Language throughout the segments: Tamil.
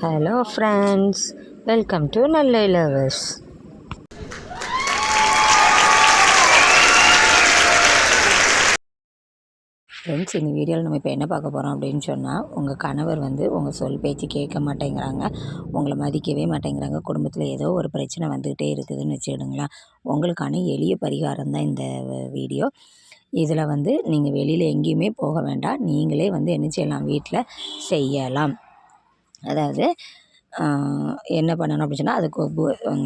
ஹலோ ஃப்ரெண்ட்ஸ், வெல்கம் டு நல்ல லவர்ஸ். ஃப்ரெண்ட்ஸ், இந்த வீடியோவில் நம்ம இப்போ என்ன பார்க்க போகிறோம் அப்படின்னு சொன்னால், உங்கள் கணவர் உங்கள் சொல் பேச்சு கேட்க மாட்டேங்கிறாங்க, உங்களை மதிக்கவே மாட்டேங்கிறாங்க, குடும்பத்தில் ஏதோ ஒரு பிரச்சனை வந்துக்கிட்டே இருக்குதுன்னு வச்சுக்கிடுங்களேன். உங்களுக்கான எளிய பரிகாரம் தான் இந்த வீடியோ. இதில் நீங்கள் வெளியில் எங்கேயுமே போக வேண்டாம், நீங்களே என்ன செய்யலாம், வீட்டில் செய்யலாம். அதாவது என்ன பண்ணணும் அப்படின்னு சொன்னால், அதுக்கு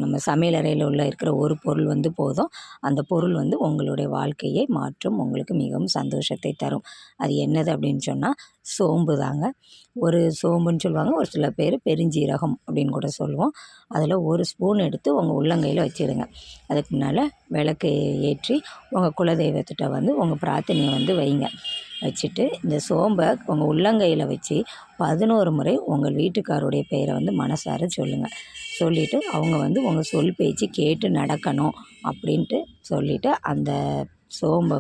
நம்ம சமையலறையில் இருக்கிற ஒரு பொருள் போதும். அந்த பொருள் உங்களுடைய வாழ்க்கையை மாற்றும், உங்களுக்கு மிகவும் சந்தோஷத்தை தரும். அது என்னது அப்படின்னு சொன்னால், சோம்பு தாங்க. ஒரு சோம்புன்னு சொல்லுவாங்க, ஒரு சில பேர் பெருஞ்சீரகம் அப்படின்னு கூட சொல்லுவோம். அதில் ஒரு ஸ்பூன் எடுத்து உங்கள் உள்ளங்கையில் வச்சுடுங்க. அதுக்கு முன்னால் விளக்கு ஏற்றி உங்கள் குலதெய்வத்திட்ட உங்கள் பிரார்த்தனையை வைங்க. வச்சுட்டு இந்த சோம்பை உங்கள் உள்ளங்கையில் வச்சு 11 முறை உங்கள் வீட்டுக்காருடைய பெயரை மனசார சொல்லுங்கள். சொல்லிவிட்டு அவங்க உங்கள் சொல் பேச்சு கேட்டு நடக்கணும் அப்படின்ட்டு சொல்லிவிட்டு, அந்த சோம்பை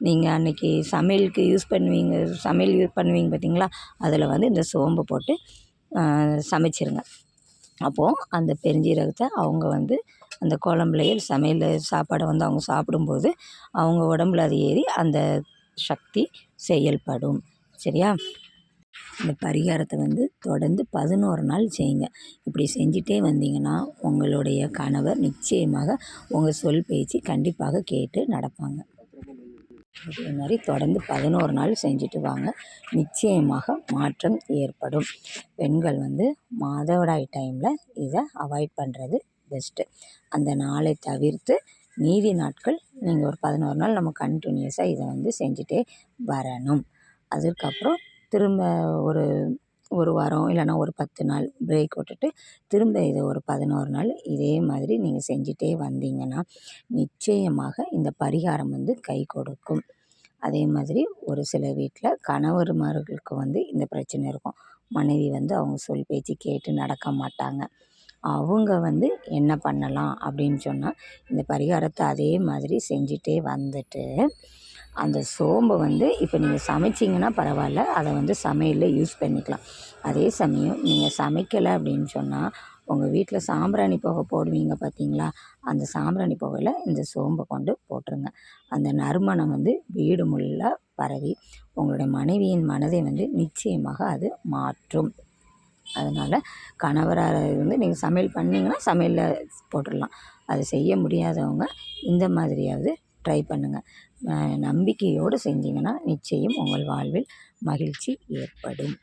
நீங்கள் அன்றைக்கி சமையலுக்கு யூஸ் பண்ணுவீங்க, சமையல் யூஸ் பண்ணுவீங்க பார்த்தீங்களா, அதில் இந்த சோம்பை போட்டு சமைச்சிருங்க. அப்போது அந்த பெருஞ்சீரகத்தை அவங்க அந்த குழம்புலையே சமையல் சாப்பாடை அவங்க சாப்பிடும்போது அவங்க உடம்புல அது ஏறி அந்த சக்தி செயல்படும். சரியா? இந்த பரிகாரத்தை தொடர்ந்து 11 நாள் செய்யுங்க. இப்படி செஞ்சிட்டே வந்தீங்கன்னா உங்களுடைய கணவர் நிச்சயமாக உங்கள் சொல் பேச்சு கண்டிப்பாக கேட்டு நடப்பாங்க. அதே மாதிரி தொடர்ந்து 11 நாள் செஞ்சுட்டு வாங்க, நிச்சயமாக மாற்றம் ஏற்படும். பெண்கள் மாதவிடாய் டைமில் இதை அவாய்ட் பண்ணுறது பெஸ்ட்டு. அந்த நாளை தவிர்த்து மீதி நாட்கள் நீங்கள் ஒரு 11 நாள் நம்ம கண்டினியூஸாக இதை செஞ்சுட்டே வரணும். அதுக்கப்புறம் திரும்ப ஒரு வாரம் இல்லைன்னா ஒரு 10 நாள் பிரேக் விட்டுட்டு திரும்ப இதை ஒரு 11 நாள் இதே மாதிரி நீங்கள் செஞ்சிட்டே வந்தீங்கன்னா நிச்சயமாக இந்த பரிகாரம் கை கொடுக்கும். அதே மாதிரி ஒரு சில வீட்டில் கணவர்மார்களுக்கு இந்த பிரச்சனை இருக்கும். மனைவி அவங்க சொல் பேச்சு கேட்டு நடக்க மாட்டாங்க. அவங்க என்ன பண்ணலாம் அப்படின்னு சொன்னால், இந்த பரிகாரத்தை அதே மாதிரி செஞ்சுட்டே வந்துட்டு அந்த சோம்பை இப்போ நீங்கள் சமைச்சிங்கன்னா பரவாயில்ல, அதை சமையலில் யூஸ் பண்ணிக்கலாம். அதே சமயம் நீங்கள் சமைக்கலை அப்படின்னு சொன்னால், உங்கள் வீட்டில் சாம்பிராணி புகை போடுவீங்க பார்த்தீங்களா, அந்த சாம்பிராணி புகையில் இந்த சோம்பை கொண்டு போட்டுருங்க. அந்த நறுமணம் வீடு முழுக்க பரவி உங்களுடைய மனைவியின் மனதை நிச்சயமாக அது மாற்றும். அதனால் கணவராக நீங்கள் சமையல் பண்ணிங்கன்னா சமையலில் போட்டுடலாம். அது செய்ய முடியாதவங்க இந்த மாதிரியாவது ட்ரை பண்ணுங்கள். நம்பிக்கையோடு செஞ்சிங்கன்னா நிச்சயம் உங்கள் வாழ்வில் மகிழ்ச்சி ஏற்படும்.